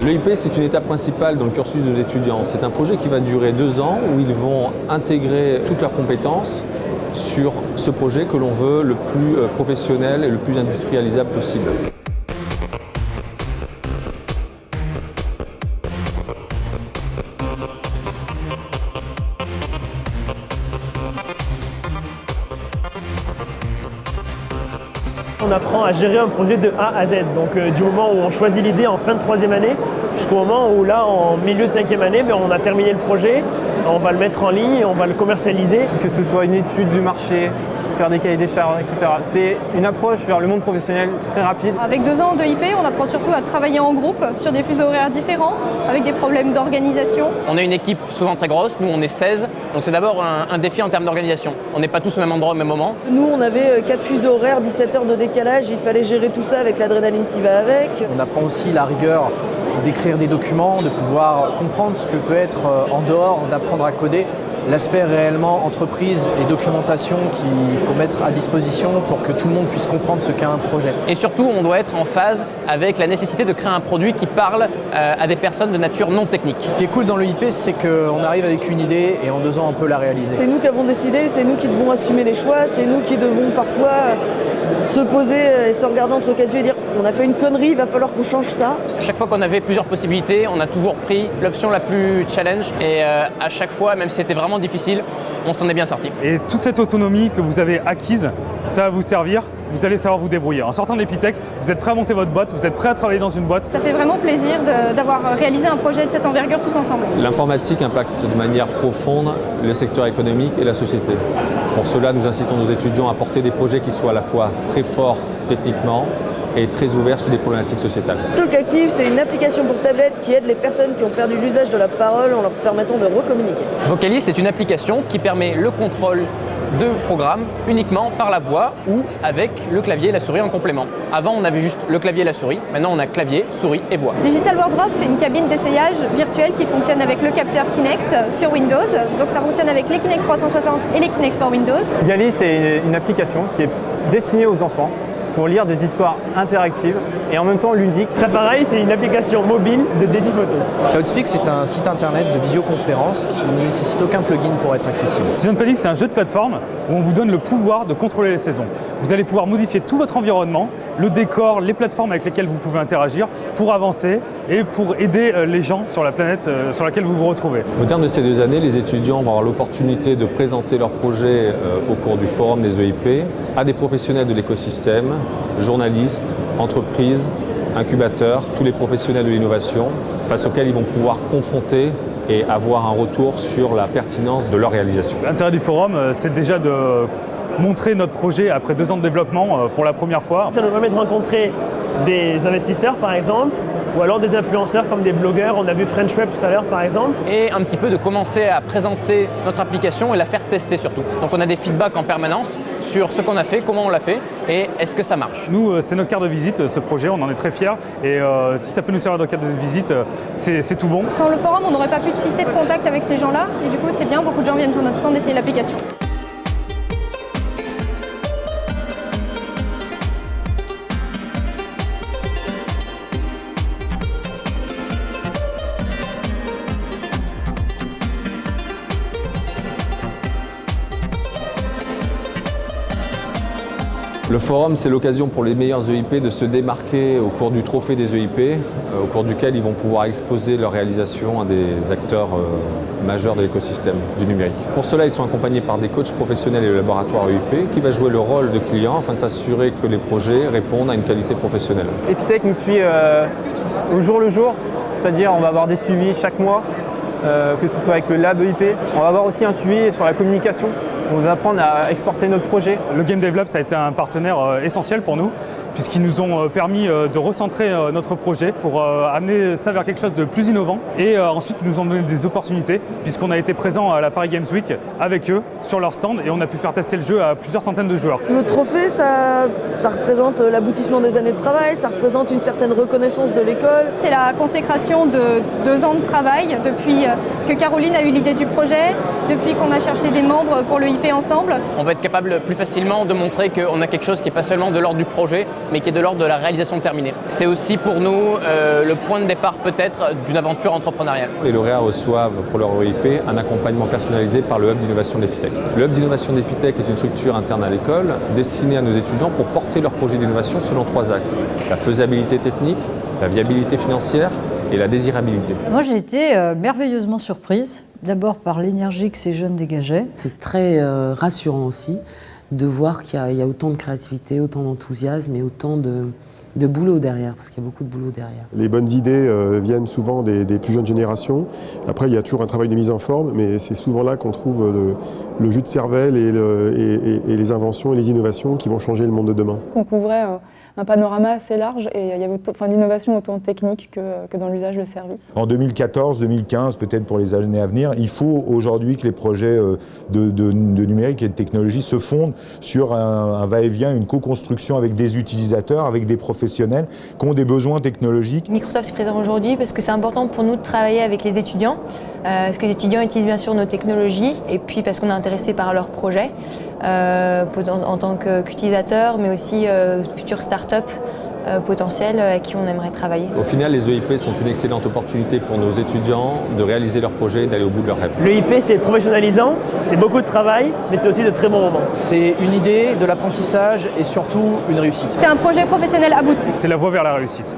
L'EIP, c'est une étape principale dans le cursus de l'étudiant. C'est un projet qui va durer 2 ans où ils vont intégrer toutes leurs compétences sur ce projet que l'on veut le plus professionnel et le plus industrialisable possible. On apprend à gérer un projet de A à Z, donc du moment où on choisit l'idée en fin de 3e année jusqu'au moment où là, en milieu de 5e année, on a terminé le projet, on va le mettre en ligne, on va le commercialiser. Que ce soit une étude du marché, faire des cahiers des charges, etc. C'est une approche vers le monde professionnel très rapide. Avec 2 ans de IP, on apprend surtout à travailler en groupe sur des fuseaux horaires différents, avec des problèmes d'organisation. On est une équipe souvent très grosse, nous on est 16, donc c'est d'abord un défi en termes d'organisation. On n'est pas tous au même endroit au même moment. Nous on avait 4 fuseaux horaires, 17 heures de décalage, il fallait gérer tout ça avec l'adrénaline qui va avec. On apprend aussi la rigueur d'écrire des documents, de pouvoir comprendre ce que peut être en dehors d'apprendre à coder. L'aspect réellement entreprise et documentation qu'il faut mettre à disposition pour que tout le monde puisse comprendre ce qu'est un projet. Et surtout, on doit être en phase avec la nécessité de créer un produit qui parle à des personnes de nature non technique. Ce qui est cool dans l'EIP, c'est qu'on arrive avec une idée et en 2 ans, on peut la réaliser. C'est nous qui avons décidé, c'est nous qui devons assumer les choix, c'est nous qui devons parfois se poser et se regarder entre 4 yeux et dire on a fait une connerie, il va falloir qu'on change ça. Chaque fois qu'on avait plusieurs possibilités, on a toujours pris l'option la plus challenge et à chaque fois, même si c'était vraiment difficile, on s'en est bien sorti. Et toute cette autonomie que vous avez acquise, ça va vous servir, vous allez savoir vous débrouiller. En sortant de l'Epitech, vous êtes prêt à monter votre boîte, vous êtes prêt à travailler dans une boîte. Ça fait vraiment plaisir d'avoir réalisé un projet de cette envergure tous ensemble. L'informatique impacte de manière profonde le secteur économique et la société. Pour cela, nous incitons nos étudiants à porter des projets qui soient à la fois très forts techniquement et très ouverts sur des problématiques sociétales. Talk Active, c'est une application pour tablette qui aide les personnes qui ont perdu l'usage de la parole en leur permettant de recommuniquer. Vocalis, c'est une application qui permet le contrôle de programmes uniquement par la voix ou avec le clavier et la souris en complément. Avant, on avait juste le clavier et la souris. Maintenant, on a clavier, souris et voix. Digital Wardrobe, c'est une cabine d'essayage virtuelle qui fonctionne avec le capteur Kinect sur Windows. Donc ça fonctionne avec les Kinect 360 et les Kinect for Windows. Gali, c'est une application qui est destinée aux enfants pour lire des histoires interactives et en même temps ludiques. Ça pareil, c'est une application mobile de défi photo. Cloudspeak, c'est un site internet de visioconférence qui ne nécessite aucun plugin pour être accessible. Season Pelix, c'est un jeu de plateforme où on vous donne le pouvoir de contrôler les saisons. Vous allez pouvoir modifier tout votre environnement, le décor, les plateformes avec lesquelles vous pouvez interagir pour avancer et pour aider les gens sur la planète sur laquelle vous vous retrouvez. Au terme de ces 2 années, les étudiants vont avoir l'opportunité de présenter leurs projets au cours du forum des EIP à des professionnels de l'écosystème, journalistes, entreprises, incubateurs, tous les professionnels de l'innovation, face auxquels ils vont pouvoir confronter et avoir un retour sur la pertinence de leur réalisation. L'intérêt du forum, c'est déjà de montrer notre projet après 2 ans de développement pour la première fois. Ça nous permet de rencontrer des investisseurs par exemple, ou alors des influenceurs comme des blogueurs, on a vu French Web tout à l'heure par exemple. Et un petit peu de commencer à présenter notre application et la faire tester surtout. Donc on a des feedbacks en permanence sur ce qu'on a fait, comment on l'a fait et est-ce que ça marche. Nous, c'est notre carte de visite, ce projet, on en est très fiers et si ça peut nous servir de carte de visite, c'est tout bon. Sans le forum, on n'aurait pas pu tisser de contact avec ces gens-là et du coup c'est bien, beaucoup de gens viennent sur notre stand essayer l'application. Le forum, c'est l'occasion pour les meilleurs EIP de se démarquer au cours du trophée des EIP, au cours duquel ils vont pouvoir exposer leurs réalisations à des acteurs majeurs de l'écosystème du numérique. Pour cela, ils sont accompagnés par des coachs professionnels et le laboratoire EIP qui va jouer le rôle de client afin de s'assurer que les projets répondent à une qualité professionnelle. Epitech nous suit au jour le jour, c'est-à-dire on va avoir des suivis chaque mois, que ce soit avec le lab EIP. On va avoir aussi un suivi sur la communication. On va apprendre à exporter notre projet. Le Game Dev Lab, ça a été un partenaire essentiel pour nous, puisqu'ils nous ont permis de recentrer notre projet pour amener ça vers quelque chose de plus innovant. Et ensuite, ils nous ont donné des opportunités, puisqu'on a été présent à la Paris Games Week avec eux sur leur stand et on a pu faire tester le jeu à plusieurs centaines de joueurs. Le trophée, ça représente l'aboutissement des années de travail, ça représente une certaine reconnaissance de l'école. C'est la consécration de 2 ans de travail depuis que Caroline a eu l'idée du projet, depuis qu'on a cherché des membres pour le IP EIP ensemble. On va être capable plus facilement de montrer qu'on a quelque chose qui n'est pas seulement de l'ordre du projet, mais qui est de l'ordre de la réalisation terminée. C'est aussi pour nous le point de départ peut-être d'une aventure entrepreneuriale. Les lauréats reçoivent pour leur EIP un accompagnement personnalisé par le Hub d'innovation d'Epitech. Le Hub d'innovation d'Epitech est une structure interne à l'école destinée à nos étudiants pour porter leur projet d'innovation selon 3 axes. La faisabilité technique, la viabilité financière et la désirabilité. Moi, j'ai été merveilleusement surprise, d'abord par l'énergie que ces jeunes dégageaient. C'est très rassurant aussi de voir qu'il y a autant de créativité, autant d'enthousiasme et autant de boulot derrière, parce qu'il y a beaucoup de boulot derrière. Les bonnes idées viennent souvent des plus jeunes générations. Après, il y a toujours un travail de mise en forme, mais c'est souvent là qu'on trouve le jus de cervelle et les inventions et les innovations qui vont changer le monde de demain. On couvrait un panorama assez large et il y avait d'innovation autant technique que dans l'usage de services. En 2014, 2015, peut-être pour les années à venir, il faut aujourd'hui que les projets de numérique et de technologie se fondent sur un va-et-vient, une co-construction avec des utilisateurs, avec des professionnels qui ont des besoins technologiques. Microsoft est présent aujourd'hui parce que c'est important pour nous de travailler avec les étudiants, parce que les étudiants utilisent bien sûr nos technologies et puis parce qu'on est intéressé par leurs projets en tant qu'utilisateurs, mais aussi futurs startups potentiels avec qui on aimerait travailler. Au final, les EIP sont une excellente opportunité pour nos étudiants de réaliser leurs projets et d'aller au bout de leurs rêves. L'EIP, c'est professionnalisant, c'est beaucoup de travail, mais c'est aussi de très bons moments. C'est une idée, de l'apprentissage et surtout une réussite. C'est un projet professionnel abouti. C'est la voie vers la réussite.